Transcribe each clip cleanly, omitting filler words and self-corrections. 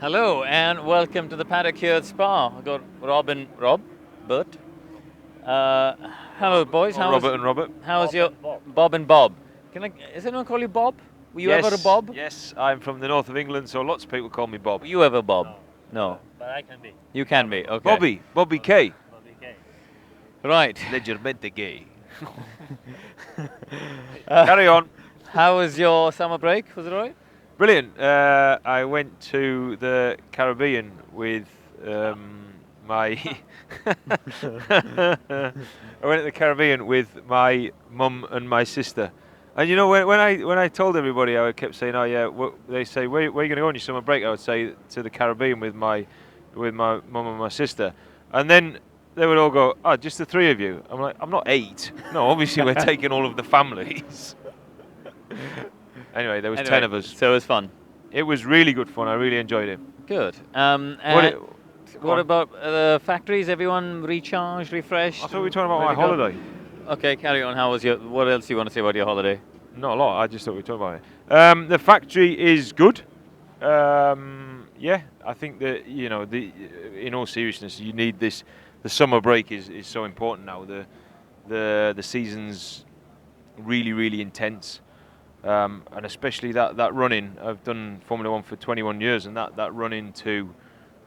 Hello and welcome to the paddock here at Spa. I've got Bert. Uh, hello, boys. Oh, Robert and Robert. How's Bob your and Bob. Bob and Bob? Is anyone call you Bob? Were you ever a Bob? Yes, I'm from the north of England, so lots of people call me Bob. Were you ever Bob? No. No. But I can be. You can be. Okay. Bobby K. Bobby K. Right. Leggermente gay. Uh, Carry on. How was your summer break? Was it alright? Brilliant. I went to the Caribbean with my. I went to the Caribbean with my mum and my sister. And you know, when I told everybody, I kept saying, "Oh yeah," they say, "Where are you going to go on your summer break?" I would say to the Caribbean with my mum and my sister, and then they would all go, "Oh, just the three of you." I'm like, "I'm not 8. No, obviously we're taking all of the families." Anyway, there was 10 of us. So it was fun. It was really good fun. I really enjoyed it. Good. Go on. About the factories? Everyone recharged, refreshed? I thought we were talking about my ready to go? holiday. Okay, carry on. How was your? What else do you want to say about your holiday? Not a lot. I just thought we were talking about it. The factory is good. Yeah, I think that in all seriousness, you need this. The summer break is so important now. The season's really intense. And especially that run-in. I've done Formula One for 21 years, and that run-in to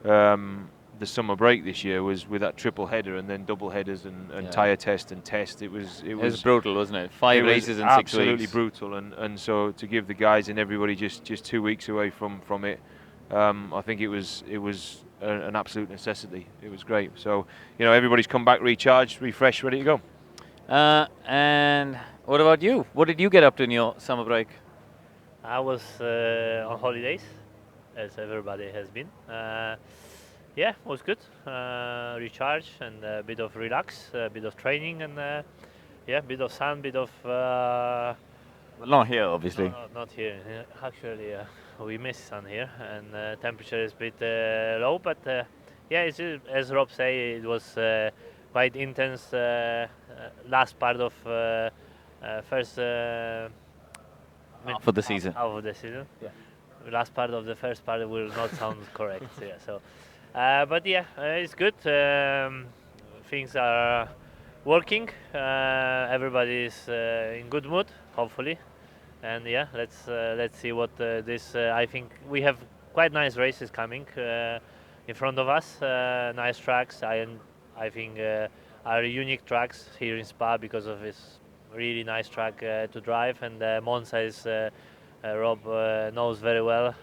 the summer break this year was with that triple header and then double headers and tyre test and test. It was brutal, wasn't it? 5 races in 6 weeks. Absolutely brutal, and so to give the guys and everybody just 2 weeks away from it, I think it was an absolute necessity. It was great. So everybody's come back recharged, refreshed, ready to go. And what about you? What did you get up to in your summer break? I was on holidays, as everybody has been. Yeah, it was good. Recharge and a bit of relax, a bit of training, and yeah, a bit of sun, bit of. Well, not here, obviously. No, not here. Actually, we miss sun here, and temperature is a bit low. But yeah, as Rob say, it was quite intense. Last part of first Half of the season. half of the season. Yeah. Last part of the first part will not sound correct. Yeah. So, but yeah, it's good. Things are working. Everybody is in good mood, hopefully. And yeah, let's see what this. I think we have quite nice races coming in front of us. Nice tracks. I think are unique tracks here in Spa because of its really nice track to drive. And Monza is Rob knows very well.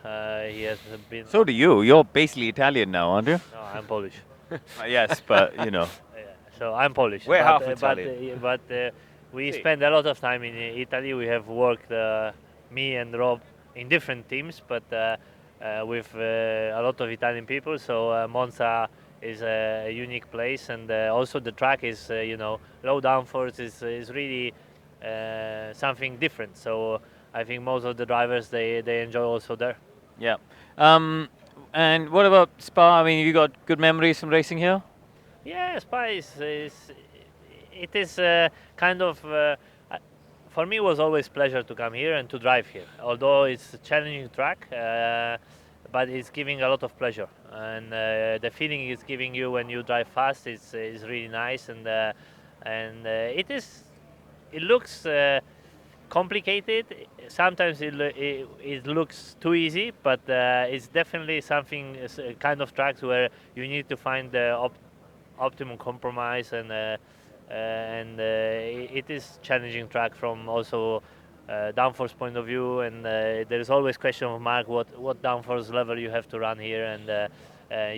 He has been. So do you. You're basically Italian now, aren't you? No, I'm Polish. Yes, but Yeah, so I'm Polish. We're half but, Italian. But we spend a lot of time in Italy. We have worked, me and Rob, in different teams, but with a lot of Italian people. So Monza is a unique place, and also the track is, low downforce is really something different. So I think most of the drivers they enjoy also there. yeah. And what about Spa? I mean, you got good memories from racing here? Yeah, Spa it is kind of for me it was always pleasure to come here and to drive here. Although it's a challenging track, but it's giving a lot of pleasure, and the feeling it's giving you when you drive fast is really nice, and it looks complicated. Sometimes it looks too easy, but it's definitely something kind of tracks where you need to find the optimum compromise, and it is challenging track from also downforce point of view, and there is always question of mark what downforce level you have to run here, and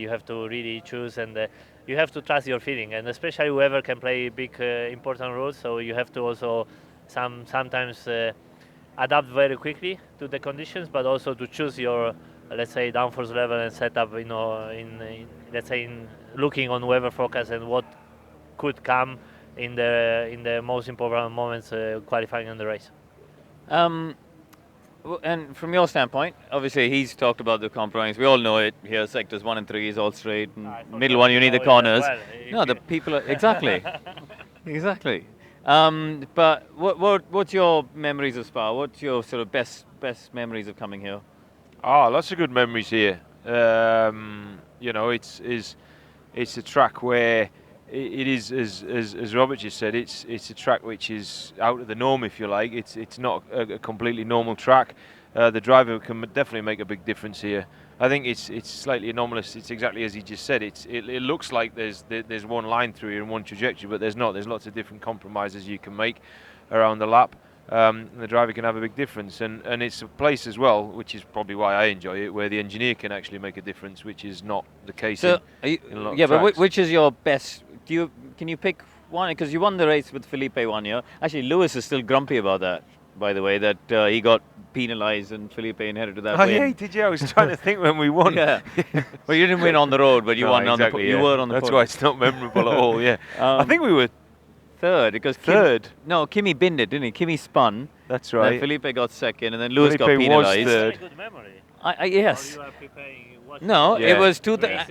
you have to really choose, and you have to trust your feeling, and especially whoever can play big important roles, so you have to also sometimes adapt very quickly to the conditions, but also to choose your, let's say, downforce level and setup, in let's say in looking on weather forecast and what could come in the most important moments, qualifying in the race. And from your standpoint, obviously he's talked about the compromise. We all know it here. Sectors 1 and 3 is all straight. And middle one, you need the know it as corners. well. No, the people are exactly, exactly. But what's your memories of Spa? What's your sort of best memories of coming here? Lots of good memories here. You know, it's a track where it is, as Robert just said, it's a track which is out of the norm, if you like. It's not a completely normal track. The driver can definitely make a big difference here. I think it's slightly anomalous. It's exactly as he just said. It looks like there's one line through here and one trajectory, but there's not. There's lots of different compromises you can make around the lap. The driver can have a big difference, and it's a place as well, which is probably why I enjoy it, where the engineer can actually make a difference, which is not the case in a lot of yeah, tracks. but which is your best? Can you pick one? Because you won the race with Felipe one year. Actually, Lewis is still grumpy about that, by the way, that he got penalised and Felipe inherited that win. Oh yeah, did you? I was trying to think when we won. Yeah. Well, you didn't win on the road, but you won exactly, on the. You were on the. That's podium. why it's not memorable at all. Yeah, I think we were third because third. Kimi binned it, didn't he? Kimi spun. That's right. Then Felipe got second, and then Lewis got Felipe was penalised. third. Good memory. Yes. Or you are preparing what No, Yeah. it was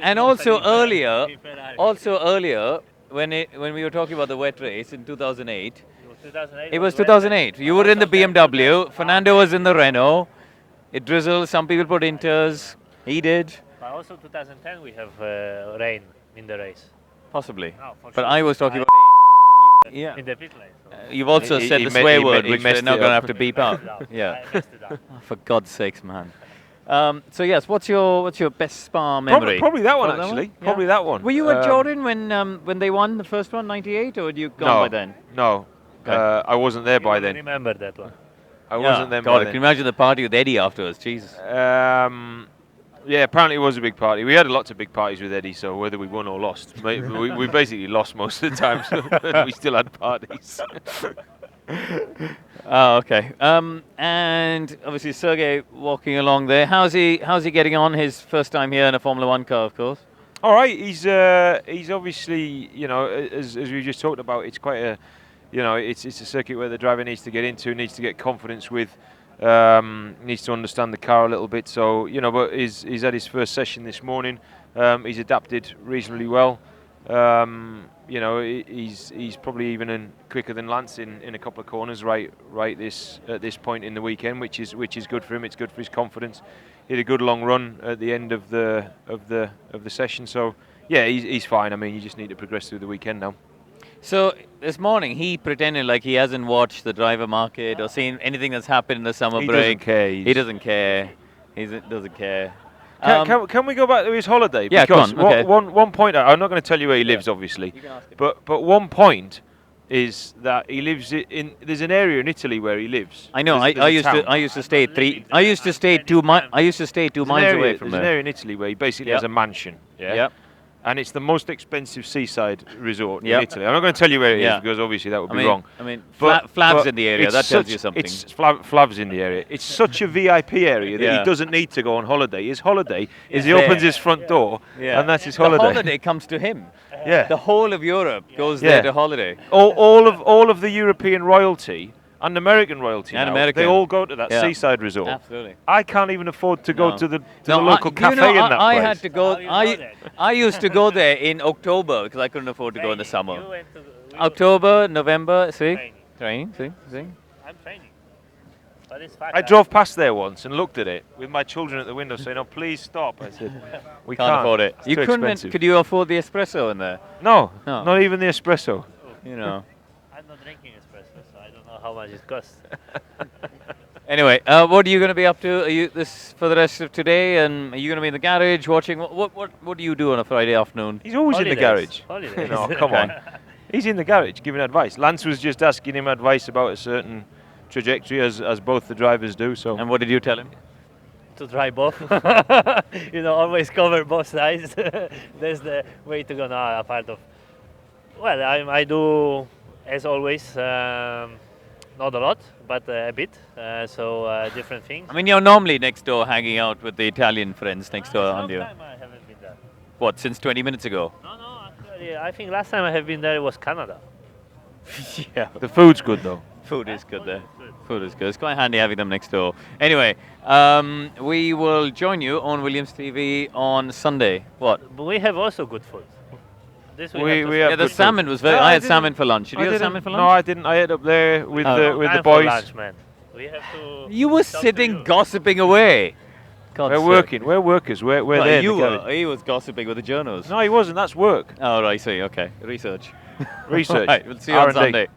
and also earlier. Ferrari. Also earlier, when we were talking about the wet race in 2008. It was 2008. It was 2008. You were in the BMW. Fernando was in the Renault. It drizzled. Some people put Inters. He did. But also 2010 we have rain in the race. Possibly. No, for But sure. I was talking about 8. Yeah. In the pit lane. So. You've also He- said he the me- swear he word, me- he which they're messed not it going to up. have to beep out. Yeah. I messed it up. Oh, for God's sakes, man. So yes, what's your best Spa memory? Probably that one Probably that actually. one? Yeah. Probably that one. Were you at Jordan when they won the first one, 98, or had you gone No, by then? no. Okay. I wasn't there by You then. remember that one. I wasn't there God, by I then. can imagine the party with Eddie afterwards. Jesus. Yeah, apparently it was a big party. We had lots of big parties with Eddie, so whether we won or lost, we basically lost most of the time, so we still had parties. Oh, okay. And obviously Sergey walking along there. How's he getting on? His first time here in a Formula One car, of course. All right, he's obviously, you know, as we just talked about, it's quite a, you know, it's a circuit where the driver needs to get into, needs to get confidence with, needs to understand the car a little bit. So, you know, but he's had his first session this morning. He's adapted reasonably well. You know, he's probably even quicker than Lance in a couple of corners right at this point in the weekend, which is good for him. It's good for his confidence. He had a good long run at the end of the session. So yeah, he's fine. I mean, you just need to progress through the weekend now. So this morning he pretended like he hasn't watched the driver market or seen anything that's happened in the summer He break. doesn't care. He doesn't care. He doesn't care. Can we go back to his holiday? Yeah, because go on, okay. one point, I'm not going to tell you where he lives, obviously, You can ask him. but one point is that he lives in. There's an area in Italy where he lives. I know. There's I a used town. to. I used to stay 3. I used to stay 2 miles. I used to stay 2 There's an miles area- away from There's an there. area in Italy where he basically Yep. has a mansion. Yeah. Yep. And it's the most expensive seaside resort Yep. in Italy. I'm not going to tell you where it is Yeah. because obviously that would I be mean, wrong. I mean, But- Flav's but in the area. it's That tells such- you something. It's Flav's in the area. It's such a VIP area that Yeah. he doesn't need to go on holiday. His holiday is he there. opens his front door Yeah. and that's his The holiday. holiday comes to him. Yeah. The whole of Europe goes Yeah. there to holiday. all of the European royalty and American royalty And now, American. they all go to that Yeah. seaside resort. Absolutely. I can't even afford to go No. to the No, local do you cafe know, in that I place. had to go. How you know that? I used to go there in October because I couldn't afford to go in the summer. You went to October, November. See, Training. See. I'm training. But it's fact. I drove past there once and looked at it with my children at the window saying, "Oh, please stop." I said, "We Can't afford it. It's You too couldn't. expensive." Could you afford the espresso in there? No, No. not even the espresso. You know. I'm not drinking espresso, so I don't know how much it costs. Anyway, what are you going to be up to? Are you this for the rest of today? And are you going to be in the garage watching? What do you do on a Friday afternoon? He's always in the garage. Holidays. No, come on. He's in the garage giving advice. Lance was just asking him advice about a certain trajectory, as both the drivers do. So And what did you tell him? To try both. You know, always cover both sides. That's the way to go now. Apart of, well, I do as always, not a lot, but a bit. So different things. I mean, you're normally next door hanging out with the Italian friends next door, aren't you? Long time I haven't been there. What, since 20 minutes ago? No, actually, I think last time I have been there was Canada. Yeah. the food's good though. Food is good there. Food is good. It's quite handy having them next door. Anyway, we will join you on Williams TV on Sunday. What? But we have also good food. This We have to have Yeah, the good food. salmon was very. No, I I had didn't- salmon for lunch. Did I you have didn't- salmon for No, lunch? I didn't. I ate up there with Oh. the time for boys. lunch, man. We have to. You were talk to sitting you. gossiping away. God's We're sake. working. We're workers. We're Well, there. in you the garage. were. He was gossiping with the journals. No, he wasn't. That's work. Oh, right, I see. Okay. Research. Research. Right, we'll see you on R&D. Sunday.